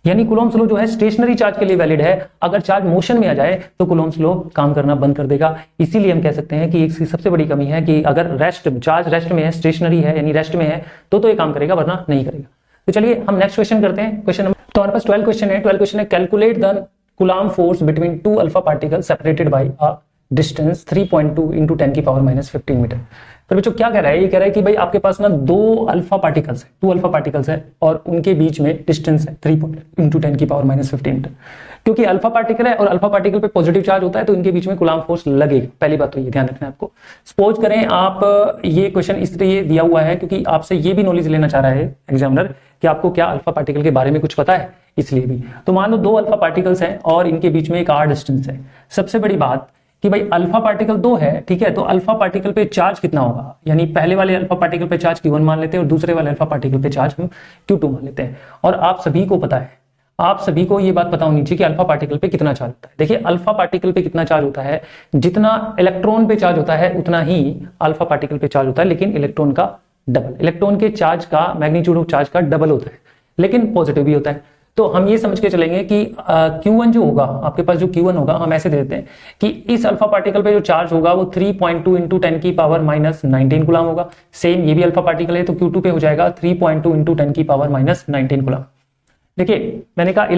यानी कूलम्ब्स लॉ जो है स्टेशनरी चार्ज के लिए वैलिड है। अगर चार्ज मोशन में आ जाए तो कूलम्ब्स लॉ काम करना बंद कर देगा। इसीलिए हम कह सकते हैं कि इसकी सबसे बड़ी कमी है कि अगर चार्ज रेस्ट में है, स्टेशनरी है यानी रेस्ट में है, तो ये काम करेगा, वरना नहीं करेगा। तो चलिए हम नेक्स्ट क्वेश्चन करते हैं। क्वेश्चन नंबर, तो हमारे पास 12 क्वेश्चन है। Calculate the coulomb force between 2 alpha particle separated by a distance 3.2 into 10 की पावर -15 मीटर। तो बच्चों क्या कह रहा है, ये कह रहा है कि भाई आपके पास ना 2 अल्फा पार्टिकल्स है और उनके बीच में डिस्टेंस है 3 into 10 की पावर -15 मीटर। क्योंकि अल्फा पार्टिकल है और अल्फा पार्टिकल पे पॉजिटिव चार्ज होता है तो इनके बीच में कूलम्ब फोर्स लगेगा। पहली बात तो ये ध्यान रखना है आपको। सपोज करें आप, ये क्वेश्चन इसलिए दिया हुआ है क्योंकि आपसे ये भी नॉलेज लेना चाह रहा है एग्जामिनर कि आपको क्या अल्फा पार्टिकल के बारे में कुछ पता है, इसलिए भी। तो मान लो 2 अल्फा पार्टिकल्स हैं और इनके बीच में एक r डिस्टेंस है। सबसे बड़ी बात कि भाई अल्फा पार्टिकल 2 है, ठीक है, तो अल्फा पार्टिकल पे चार्ज कितना होगा, यानी पहले वाले अल्फा पार्टिकल पे चार्ज Q1 मान लेते हैं और दूसरे वाले अल्फा पार्टिकल पे चार्ज हम Q2 मान लेते हैं। और आप सभी को पता है, आप सभी को ये बात पता होनी चाहिए कि अल्फा पार्टिकल पे कितना चार्ज होता है। देखिए अल्फा पार्टिकल पे कितना चार्ज होता है, जितना इलेक्ट्रॉन पे चार्ज होता है उतना ही अल्फा पार्टिकल पे चार्ज होता है, लेकिन इलेक्ट्रॉन का डबल, इलेक्ट्रॉन के चार्ज का मैग्नीट्यूड ऑफ चार्ज का डबल होता है, लेकिन पॉजिटिव भी होता है। तो हम ये समझ के चलेंगे कि Q1 जो होगा, आपके पास जो Q1 होगा, हम ऐसे दे देते हैं कि इस अल्फा पार्टिकल पे जो चार्ज होगा वो 3.2 into 10 की पावर -19 कूलम्ब होगा। सेम ये भी अल्फा पार्टिकल है तो Q2 पे हो जाएगा 3.2 into 10 की पावर -19 कूलम्ब। देखिए मैंने कहा एक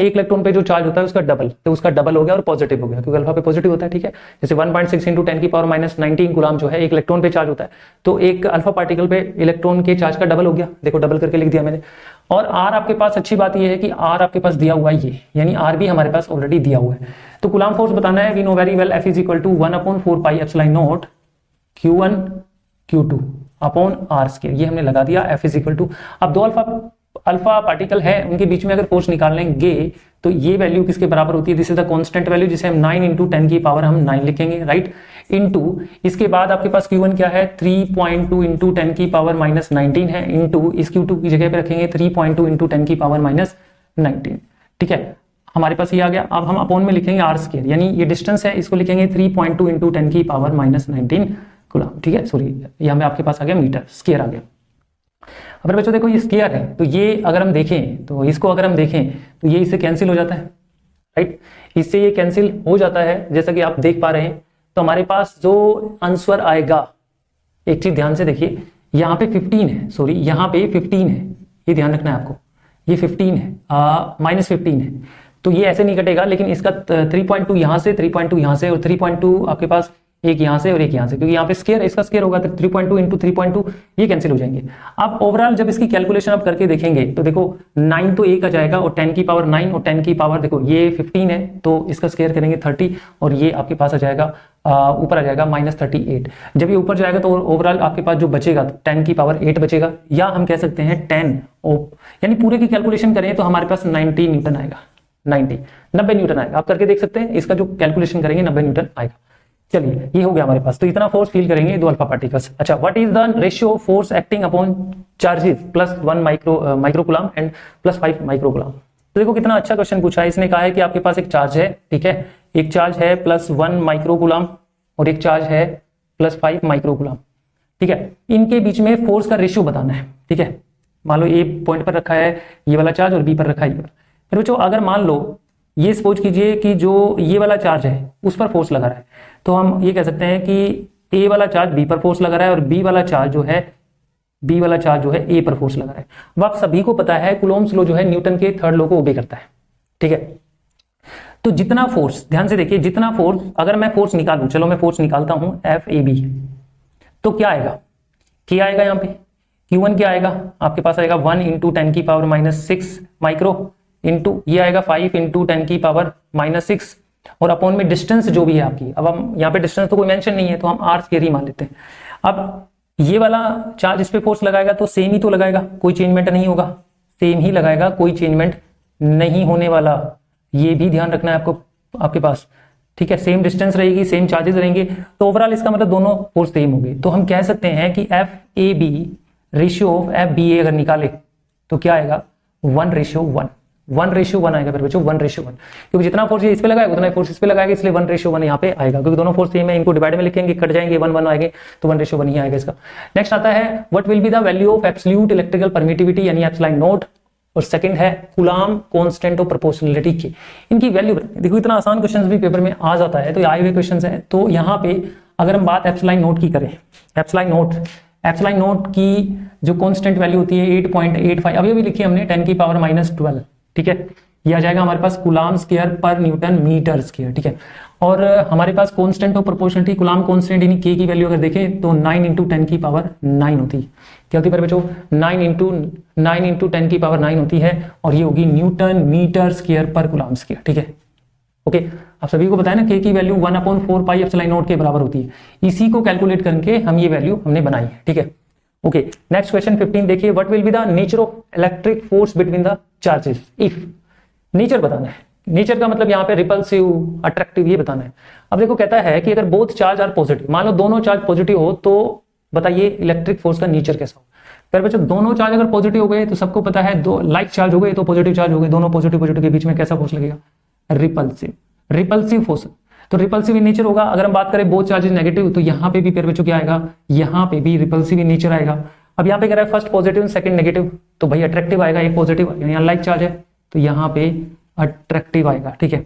इलेक्ट्रॉन पे जो चार्ज होता है उसका डबल, तो उसका डबल हो गया और पॉजिटिव हो गया, क्योंकि अल्फा पे पॉजिटिव होता है। ठीक है, जैसे 1.6 into 10 की पावर -19 कूलम्ब जो है एक इलेक्ट्रॉन पे चार्ज होता है, तो एक अल्फा पार्टिकल पे इलेक्ट्रॉन के चार्ज का डबल हो गया। देखो डबल करके लिख दिया मैंने। और आर आपके पास, अच्छी बात यह है कि आर आपके पास दिया हुआ है ये, यानी आर भी हमारे पास ऑलरेडी दिया हुआ है। तो कूलम्ब फोर्स बताना है, we know very well, F is equal to 1/4 pi epsilon naught Q1 Q2 upon R square, ये हमने लगा दिया। F इज इक्वल टू, अब 2 अल्फा पार्टिकल है, उनके बीच में अगर फोर्स निकालेंगे तो ये वैल्यू किसके बराबर होती है, this is the constant value, जिसे हम 9 into 10 की पावर हम 9 लिखेंगे, राइट, इनटू इसके बाद आपके पास Q1 क्या है 3.2 into 10 की पावर -19 है, इनटू इस Q2 की जगह पे रखेंगे 3.2 into 10 की पावर -19। ठीक है, हमारे पास ये आ गया। अब हम अपॉन में लिखेंगे R स्क्वायर, यानी ये डिस्टेंस है, इसको लिखेंगे 3.2 into 10 की पावर -19 कूलम्ब। ठीक है, सॉरी ये हमें आपके पास आ गया मीटर, स्क्वायर आ गया। अब बच्चों देखो ये स्क्वायर है, तो ये अगर हम देखें तो इसको अगर हम देखें तो ये इससे कैंसिल हो जाता है, राइट, इससे ये कैंसिल हो जाता है जैसा कि आप देख पा रहे हैं। तो हमारे पास जो आंसर आएगा, एक चीज ध्यान से देखिए, यहाँ पे 15 है, सॉरी यहाँ पे 15 है, ये ध्यान रखना है आपको, ये 15 है, -15 है, तो ये ऐसे नहीं कटेगा, लेकिन इसका 3.2 यहाँ से, 3.2 यहाँ से और 3.2 आपके पास एक यहाँ से और एक यहाँ से, क्योंकि यहाँ पे स्क्वायर है, इसका स्क्वायर होगा तो 3.2 into 3.2 ये कैंसिल हो जाएंगे। अब ओवरऑल जब इसकी कैलकुलेशन आप करके देखेंगे तो देखो 9 तो एक आ जाएगा और 10 की पावर 9 और 10 की पावर देखो ये 15 है तो इसका स्क्वायर करेंगे 30 और ये आपके पास आ जाएगा ऊपर आ जाएगा -38। जब ये ऊपर जाएगा तो ओवरऑल आपके पास जो बचेगा 10 की पावर 8 बचेगा, या हम कह सकते हैं 10 यानी पूरे की कैलकुलेशन करें तो हमारे पास 90 न्यूटन आएगा, 90 न्यूटन आएगा। आप करके देख सकते हैं, इसका जो कैलकुलेशन करेंगे 90 न्यूटन आएगा। चलिए ये हो गया हमारे पास, तो इतना फोर्स फील करेंगे 2 अल्फा पार्टिकल्स। अच्छा, what is the ratio of force acting upon charges +1 micro coulomb and +5 micro coulomb. तो देखो कितना अच्छा क्वेश्चन पूछा है, इसने कहा है कि आपके पास एक चार्ज है, ठीक है, एक चार्ज है +1 माइक्रो कूलम्ब और एक चार्ज है +5 माइक्रो कूलम्ब, ठीक है, इनके बीच में फोर्स का रेशियो बताना है। ठीक है, मान लो ए पॉइंट पर रखा है ये वाला चार्ज और बी पर रखा है ये वाला। फिर बच्चों अगर मान लो ये सपोज कीजिए कि जो ये वाला चार्ज है उस पर फोर्स लगा रहा है, तो हम ये कह सकते हैं कि ए वाला चार्ज बी पर फोर्स लगा रहा है और बी वाला चार्ज जो है ए पर फोर्स लगा रहा है। अब आप सभी को पता है कूलॉम्स लॉ जो है न्यूटन के थर्ड लॉ को ओबे करता है, ठीक है। तो जितना फोर्स, ध्यान से देखिए, जितना फोर्स, अगर मैं फोर्स निकालूं, चलो मैं फोर्स निकालता हूं FAB, तो क्या आएगा, क्या आएगा यहाँ पे Q1 क्या आएगा आपके पास आएगा 1 इंटू 10 की पावर -6 माइक्रो इंटू ये आएगा 5 इंटू 10 की पावर -6 और अपॉन में डिस्टेंस जो भी है आपकी। अब हम यहाँ पे डिस्टेंस तो कोई मेंशन नहीं है तो हम r स्क्वायर ही मान लेते हैं। अब ये वाला चार्ज इस पे फोर्स लगाएगा तो सेम ही तो लगाएगा, कोई चेंजमेंट नहीं होगा, सेम ही लगाएगा, कोई चेंजमेंट नहीं होने वाला, ये भी ध्यान रखना है आपको आपके पास, ठीक है। सेम डिस्टेंस रहेगी, सेम चार्जेस रहेंगे, तो ओवरऑल इसका मतलब दोनों फोर्स सेम होंगे। तो हम कह सकते हैं कि FAB रेशियो ऑफ FBA अगर निकाले तो क्या आएगा 1:1, 1:1 आएगा फिर बच्चों 1:1, क्योंकि जितना फोर्स ये इस पे लगाएगा उतना फोर्स इस पे लगाएगा, इसलिए 1:1 यहाँ पे आएगा, क्योंकि दोनों फोर्स सेम है, इनको डिवाइड में लिखेंगे कट जाएंगे 1 आएंगे तो 1:1 ही आएगा इसका। नेक्स्ट आता है what will be the value of absolute electrical permittivity यानी एप्सिलॉन नॉट, और सेकंड है कूलाम कांस्टेंट ऑफ प्रोपोर्शनलिटी की, इनकी वैल्यू। देखो इतना आसान क्वेश्चंस भी पेपर में आ जाता है, तो ये आए हुए क्वेश्चंस हैं। तो यहाँ पे अगर हम बात एप्सिलॉन नॉट की करें, एप्सिलॉन नॉट की जो कांस्टेंट वैल्यू होती है 8.85, अभी लिखी हमने 10 की पावर -12, ठीक है। ये आ जाएगा हमारे पास कूलाम स्क्वायर पर न्यूटन मीटर स्क्वायर, ठीक है। और हमारे पास constant of proportionality coulomb constant यानी के की वैल्यू अगर देखें तो 9 इंटू 10 की पावर 9 होती है, क्या होती है बच्चों 9 इंटू 10 की पावर 9 होती है, और ये होगी न्यूटन मीटर स्क्वायर पर कूलाम स्क्वायर, ठीक है। ओके, आप सभी को बताया ना के की वैल्यू 1/4 पाई एप्सिलॉन नॉट के बराबर होती है, इसी को कैलकुलेट करके हम ये वैल्यू हमने बनाई है, ठीक है। ओके, नेक्स्ट क्वेश्चन 15 देखिए, what will be the nature of electric force between the charges if, nature बताना है, नेचर का मतलब यहाँ पे रिपल्सिव अट्रैक्टिव ये बताना है। अब देखो कहता है कि अगर बोथ चार्ज आर पॉजिटिव, मान लो दोनों चार्ज पॉजिटिव हो तो बताइए इलेक्ट्रिक फोर्स का नेचर कैसा हो। फिर बच्चों दोनों चार्ज अगर पॉजिटिव हो गए तो सबको पता है दो लाइक चार्ज हो गए तो पॉजिटिव चार्ज हो गए, दोनों पॉजिटिव के बीच में कैसा फोर्स लगेगा, रिपल्सिव फोर्स। तो रिपल्सिव इन नेचर होगा। अगर हम बात करें बोथ चार्जेस नेगेटिव तो यहाँ पे भी फिर बच्चों क्या आएगा, यहाँ पे भी रिपल्सिव इन नेचर आएगा। अब यहाँ पे कह रहा है फर्स्ट पॉजिटिव सेकंड नेगेटिव, तो भाई अट्रैक्टिव आएगा, एक पॉजिटिव यानी अनलाइक चार्ज है तो यहाँ पे अट्रैक्टिव आएगा, ठीक है।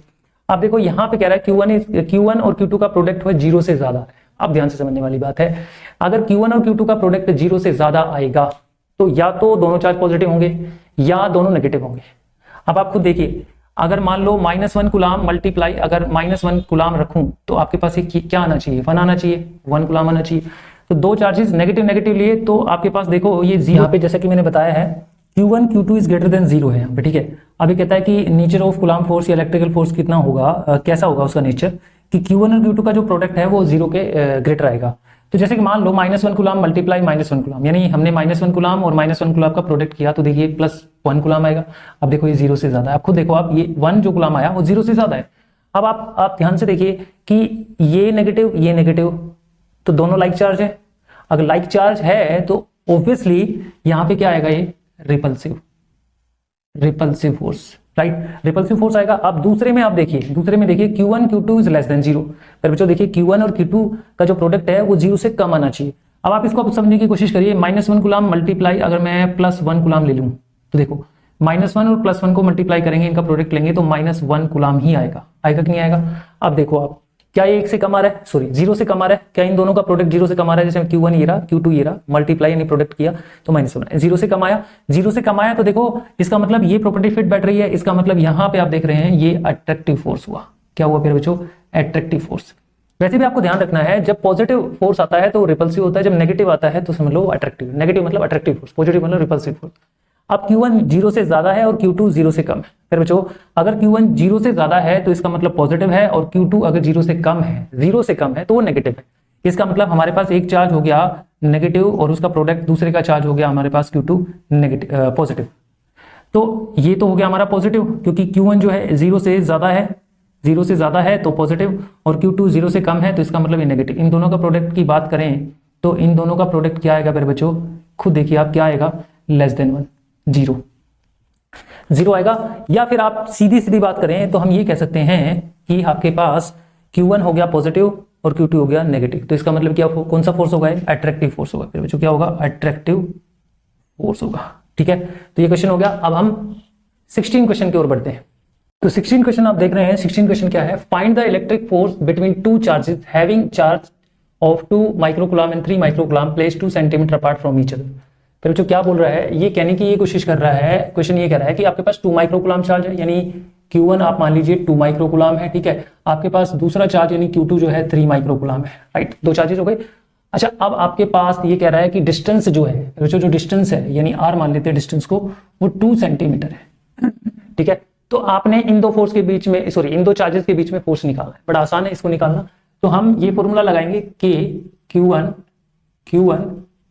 अब देखो यहाँ पे कह रहा है Q1 और Q2 का प्रोडक्ट हुआ 0 से ज्यादा है। अब ध्यान से समझने वाली बात है, अगर Q1 और Q2 का प्रोडक्ट 0 से ज्यादा आएगा तो या तो दोनों चार्ज पॉजिटिव होंगे या दोनों नेगेटिव होंगे। अब आप खुद देखिए, अगर मान लो -1 कूलाम मल्टीप्लाई अगर -1 कूलाम रखूं तो आपके पास क्या आना चाहिए, 1 आना चाहिए, 1 कूलाम आना चाहिए। तो दो चार्जेस नेगेटिव लिए तो आपके पास देखो ये यहाँ पे जैसा कि मैंने बताया है Q1 Q2 is greater than 0 है यहाँ पे, ठीक है। अभी कहता है कि नेचर ऑफ कूलाम फोर्स या इलेक्ट्रिकल फोर्स कितना होगा, कैसा होगा उसका नेचर, कि Q1 और Q2 का जो प्रोडक्ट है वो 0 के ग्रेटर आएगा। तो जैसे कि मान लो -1 कूलाम मल्टीप्लाई -1 कूलाम, यानी हमने -1 कूलाम और -1 कूलाम का प्रोडक्ट किया तो देखिए +1 कूलाम आएगा। अब देखो ये 0 से ज्यादा है, आप खुद देखो, आप ये 1 जो कूलाम आया वो 0 से ज्यादा है। अब आप ध्यान से देखिए कि ये नेगेटिव तो दोनों लाइक चार्ज है। अगर लाइक चार्ज है तो ऑब्वियसली यहाँ पे क्या आएगा, ये repulsive force, right, repulsive force आएगा। अब दूसरे में देखिए Q1 Q2 is less than 0। फिर बच्चों देखिए Q1 और Q2 का जो प्रोडक्ट है वो 0 से कम आना चाहिए। अब आप इसको समझने की कोशिश करिए, -1 कूलाम मल्टीप्लाई अगर मैं +1 कूलाम ले लूं तो देखो -1 और +1 को मल्टीप्लाई करेंगे, इनका प्रोडक्ट लेंगे तो -1 कूलाम ही आएगा कि नहीं आएगा। अब देखो आप क्या ये 1 से कम आ रहा है, सॉरी 0 से कम आ रहा है, क्या इन दोनों का प्रोडक्ट 0 से कम आ रहा है, जैसे Q1 ये रहा Q2 ये रहा, मल्टीप्लाई यानी प्रोडक्ट किया तो -1 0 से कम आया तो देखो इसका मतलब ये प्रॉपर्टी फिट बैठ रही है, इसका मतलब यहाँ पे आप देख रहे हैं ये अट्रैक्टिव फोर्स हुआ। क्या हुआ फिर बच्चों, अट्रैक्टिव फोर्स। वैसे भी आपको ध्यान रखना है, जब पॉजिटिव फोर्स आता है तो रिपल्सिव होता है, जब नेगेटिव आता है तो समझ लो अट्रैक्टिव। नेगेटिव मतलब अट्रैक्टिव फोर्स, पॉजिटिव मतलब रिपल्सिव फोर्स। अब Q1 0 से ज्यादा है और Q2 0 से कम है। फिर बच्चों अगर Q1 0 से ज्यादा है तो इसका मतलब पॉजिटिव है, और Q2 अगर 0 से कम है तो वो नेगेटिव है। इसका मतलब हमारे पास एक चार्ज हो गया नेगेटिव और उसका प्रोडक्ट दूसरे का चार्ज हो गया हमारे पास Q2 नेगेटिव पॉजिटिव। तो ये तो हो गया हमारा पॉजिटिव, क्योंकि Q1 जो है 0 से ज्यादा है तो पॉजिटिव, और Q2 0 से कम है तो इसका मतलब ये नेगेटिव। इन दोनों का प्रोडक्ट की बात करें तो इन दोनों का प्रोडक्ट क्या आएगा फिर बच्चों, खुद देखिए आप, क्या आएगा, >1 0 आएगा। या फिर आप सीधी बात करें तो हम ये कह सकते हैं कि आपके पास Q1 हो गया पॉजिटिव और Q2 हो गया नेगेटिव, तो इसका मतलब क्या, कौन सा फोर्स होगा, अट्रैक्टिव फोर्स होगा। फिर बच्चों क्या होगा, अट्रैक्टिव फोर्स होगा, ठीक है। तो ये क्वेश्चन हो गया। अब हम 16 क्वेश्चन की ओर बढ़ते हैं। तो 16 क्वेश्चन आप देख रहे हैं, 16 क्वेश्चन क्या है, find the electric force between two charges having charge of 2 microcoulomb and 3 microcoulomb placed 2 centimetre apart from each other. फिर बच्चों क्या बोल रहा है, ये कहने की ये कोशिश कर रहा है, क्वेश्चन ये कह रहा है कि आपके पास 2 माइक्रोकूलम चार्ज है, यानी Q1 आप मान लीजिए 2 माइक्रोकूलम है, ठीक है। आपके पास दूसरा चार्ज यानी Q2 जो है 3 माइक्रोकूलम है, राइट, दो चार्जेस हो गए। अच्छा, अब आपके पास ये कह रहा है कि डिस्टेंस जो है, जो डिस्टेंस है यानी आर मान लेते हैं डिस्टेंस को, वो 2 सेंटीमीटर है। ठीक है, तो आपने इन दो फोर्स के बीच में, सॉरी इन दो चार्जेस के बीच में फोर्स निकालना है। बड़ा आसान है इसको निकालना। तो हम ये फॉर्मूला लगाएंगे के Q1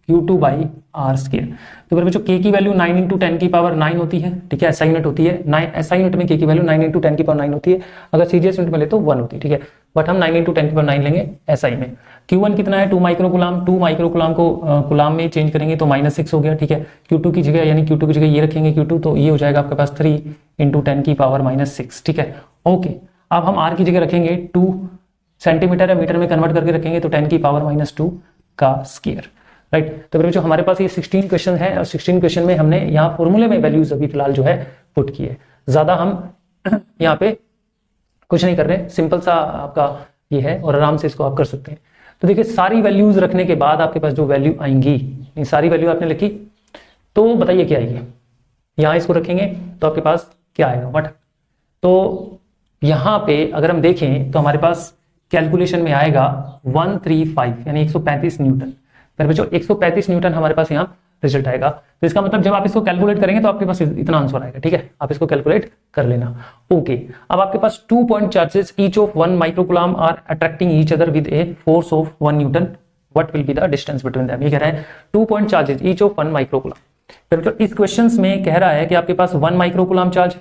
Q2 by r square. तो मेरे बच्चों के की वैल्यू 9 इंटू 10 की पावर 9 होती है। ठीक है, एसआई यूनिट होती है 9, एसआई यूनिट में के की वैल्यू 9 इंटू 10 की पावर 9 होती है। अगर सीजीएस यूनिट में ले तो 1 होती है। ठीक है, बट हम 9 इंटू 10 की पावर 9 लेंगे एसआई में। Q1 कितना है 2 माइक्रोकुलाम, 2 माइक्रोकुलाम को कुलाम में चेंज करेंगे तो -6 हो गया। ठीक है, Q2 की जगह यानी Q2 की जगह ये रखेंगे Q2, तो ये हो जाएगा आपके पास 3 इंटू 10 की पावर -6। ठीक है, ओके। अब हम R की जगह रखेंगे 2 सेंटीमीटर है, मीटर में कन्वर्ट करके रखेंगे तो 10 की पावर -2 का स्क्वायर। राइट, तो फिर जो हमारे पास ये 16 क्वेश्चन है और 16 क्वेश्चन में हमने यहाँ फॉर्मूले में वैल्यूज अभी फिलहाल जो है पुट की है। ज्यादा हम यहाँ पे कुछ नहीं कर रहे, सिंपल सा आपका ये है और आराम से इसको आप कर सकते हैं। तो देखिए सारी वैल्यूज रखने के बाद आपके पास जो वैल्यू आएंगी, सारी वैल्यू आपने लिखी, तो बताइए क्या आएगी। यहाँ इसको रखेंगे तो आपके पास क्या आएगा वट। तो यहाँ पे अगर हम देखें तो हमारे पास कैलकुलेशन में आएगा 135 यानी 135 न्यूटन। फिर बच्चों 135 न्यूटन हमारे पास यहाँ रिजल्ट आएगा। तो इसका मतलब जब आप इसको कैलकुलेट करेंगे तो आपके पास इतना आंसर आएगा। ठीक है, आप इसको कैलकुलेट कर लेना। ओके, अब आपके पास 2 point charges each of 1 microcoulomb are attracting each other with a force of 1 newton, what will be the distance between them. ये कह रहा है 2 point charges each of 1 microcoulomb. फिर बच्चों इस क्वेश्चन में कह रहा है कि आपके पास 1 माइक्रोकुलाम चार्ज,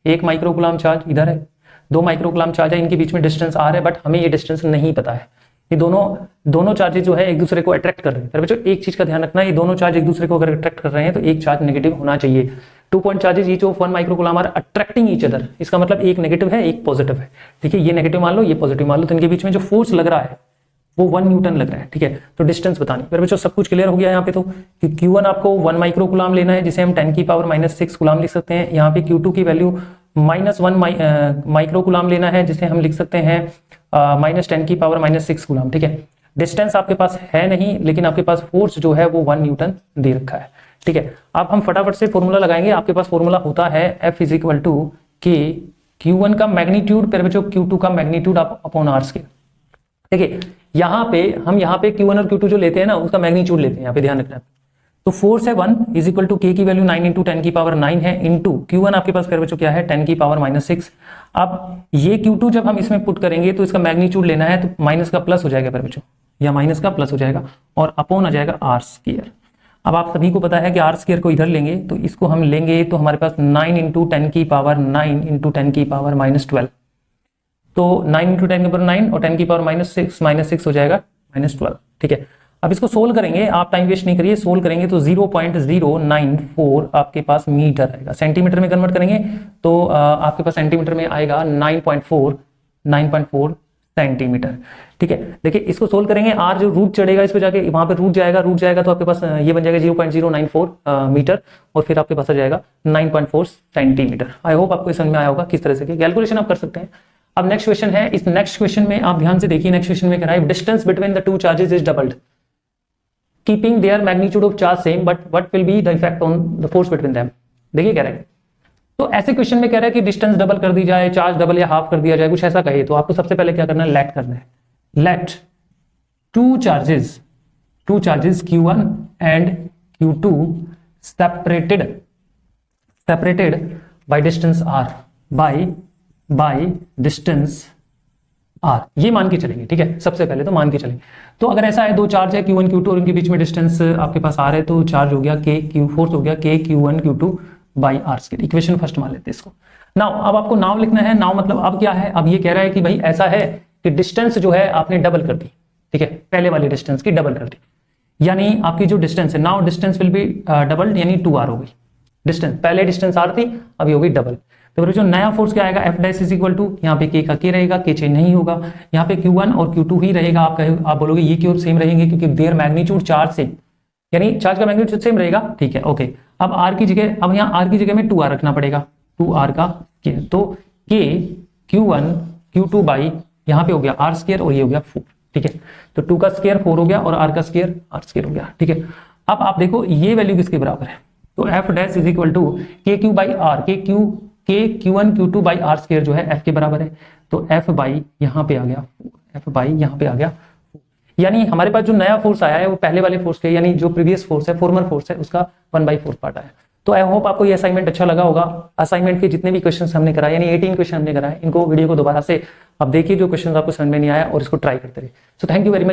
1 माइक्रोकुलाम चार्ज इधर है, 2 माइक्रोकुलाम चार्ज है, इनके बीच में डिस्टेंस आर है, बट हमें ये डिस्टेंस नहीं पता है। ये दोनों चार्जेस जो है एक दूसरे को अट्रैक्ट कर रहे हैं। फिर बच्चों एक चीज का ध्यान रखना, ये दोनों चार्ज एक दूसरे को अगर अट्रैक्ट कर रहे हैं तो एक चार्ज नेगेटिव होना चाहिए। 2 point charges each of 1 microcoulomb are attracting each other, इसका मतलब एक नेगेटिव है एक पॉजिटिव है। ठीक है, ये नेगेटिव मान लो ये पॉजिटिव मान लो, तो इनके बीच में जो फोर्स लग रहा है वो 1 न्यूटन लग रहा है। ठीक है, तो डिस्टेंस बतानी। फिर बच्चों सब कुछ क्लियर हो गया यहाँ पे। तो Q1 आपको 1 माइक्रोकुलाम लेना है, जिसे हम 10 की पावर -6 कुलाम लिख सकते हैं। यहाँ पे Q2 की वैल्यू -1 माइक्रोकुलाम लेना है, जिसे हम लिख सकते हैं -10 की पावर -6 कुलाम। ठीक है, डिस्टेंस आपके पास है नहीं, लेकिन आपके पास फोर्स जो है वो 1 न्यूटन दे रखा है। ठीक है, अब हम फटाफट से फॉर्मूला लगाएंगे। आपके पास फॉर्मूला होता है F = K Q1 का मैग्नीट्यूड फिर बच्चों Q2 का मैग्नीट्यूड अपॉन आर स्क्वायर। देखिए यहाँ पे Q1 और Q2 जो लेते हैं ना उसका मैग्नीट्यूड लेते हैं, यहाँ पे ध्यान रखना है। तो फोर्स है 1 = K की वैल्यू 9 इंटू 10 की पावर 9 है, इंटू Q1 आपके पास फिर बच्चों क्या है 10 की पावर -6। अब ये Q2 जब हम इसमें पुट करेंगे तो इसका मैग्नीट्यूड लेना है, तो माइनस का प्लस हो जाएगा फिर बच्चों, या माइनस का प्लस हो जाएगा और अपॉन आ जाएगा आर स्क्वायर। अब आप सभी को पता है कि आर स्क्वायर को इधर लेंगे, तो इसको हम लेंगे तो हमारे पास 9 इंटू 10 की पावर 9 इंटू 10 की पावर -12। तो 9 इंटू 10 की पावर 9 और 10 की पावर -6 हो जाएगा -12। ठीक है, अब इसको सोल्व करेंगे, आप टाइम वेस्ट नहीं करिए, सोल्व करेंगे तो 0.094 आपके पास मीटर आएगा। सेंटीमीटर में कन्वर्ट करेंगे तो आपके पास सेंटीमीटर में आएगा 9.4 सेंटीमीटर। ठीक है, देखिए इसको सोल्व करेंगे, आर जो रूट चढ़ेगा इस पे जाके वहां पे रूट जाएगा तो आपके पास ये बन जाएगा 0.094 मीटर और फिर आपके पास आ जाएगा 9.4 सेंटीमीटर। आई होप आपको समझ में आया होगा किस तरह से कैलकुलेशन आप कर सकते हैं। अब नेक्स्ट क्वेश्चन है, इस नेक्स्ट क्वेश्चन में आप ध्यान से देखिए, नेक्स्ट क्वेश्चन में कह रहा है distance between the 2 charges is doubled keeping their magnitude of charge same, but what will be the effect on the force between them. देखिए कह रहा है, तो ऐसे क्वेश्चन में कह रहा है कि डिस्टेंस डबल कर दी जाए, चार्ज डबल या हाफ कर दिया जाए, कुछ ऐसा कहे, तो आपको सबसे पहले क्या करना है, लेट करना है। Let two charges Q1 and Q2 separated by distance r, by distance r, ये मान के चलेंगे। ठीक है, सबसे पहले तो मान के चलेंगे। तो अगर ऐसा है, 2 चार्ज है Q1 Q2 और इनके बीच में डिस्टेंस आपके पास r है, तो चार्ज हो गया फोर्स हो गया K Q1 Q2 by r square. Equation first मान लेते हैं इसको। नाउ अब आपको नाउ लिखना है। नाउ मतलब अब क्या है, अब ये कह रहा है कि भाई ऐसा है कि डिस्टेंस जो है आपने डबल कर दी। ठीक है, पहले वाली डिस्टेंस की डबल कर दी, यानी आपकी जो डिस्टेंस है, now distance will be double, यानी 2r हो गई डिस्टेंस। पहले डिस्टेंस r थी, अभी हो गई डबल। तो फिर जो नया फोर्स क्या आएगा, F dash is equal to, यहाँ पे K का K रहेगा, K चेंज नहीं होगा, यहाँ पे Q1 और Q2 ही रहेगा। आप बोलोगे ये क्यों सेम रहेंगे, क्योंकि देयर मैग्नीट्यूड चार्ज सेम, यानी चार्ज का मैग्नीट्यूड सेम रहेगा। ठीक है, ओके। अब r की जगह, अब यहाँ r की जगह में 2r रखना पड़ेगा, 2r का K, तो K Q1 Q2 बाई यहाँ पे हो गया r स्क्वायर और ये हो गया 4। ठीक है, तो 2 का स्क्वायर 4 हो गया और r का स्क्वायर r स्क्वायर हो गया। ठीक है, अब आप देखो ये वैल्यू किसके बराबर है, तो F dash is equal to KQ by R, K Q1 Q2 by R square जो है F के बराबर है। तो F बाई यहाँ पे आ गया 4, F बाई यहाँ पे आ गया 4। यानी हमारे पास जो नया फोर्स आया है वो पहले वाले फोर्स के, यानी जो प्रीवियस फोर्स है, फॉर्मर फोर्स है, उसका 1/4 पार्ट आया। तो आई होप आपको ये असाइनमेंट अच्छा लगा होगा। असाइनमेंट के जितने भी क्वेश्चन हमने कराए, यानी 18 क्वेश्चन हमने कराए, इनको वीडियो को दोबारा से अब देखिए जो क्वेश्चन आपको समझ में नहीं आया और इसको ट्राई करते रहिए। So thank you very much.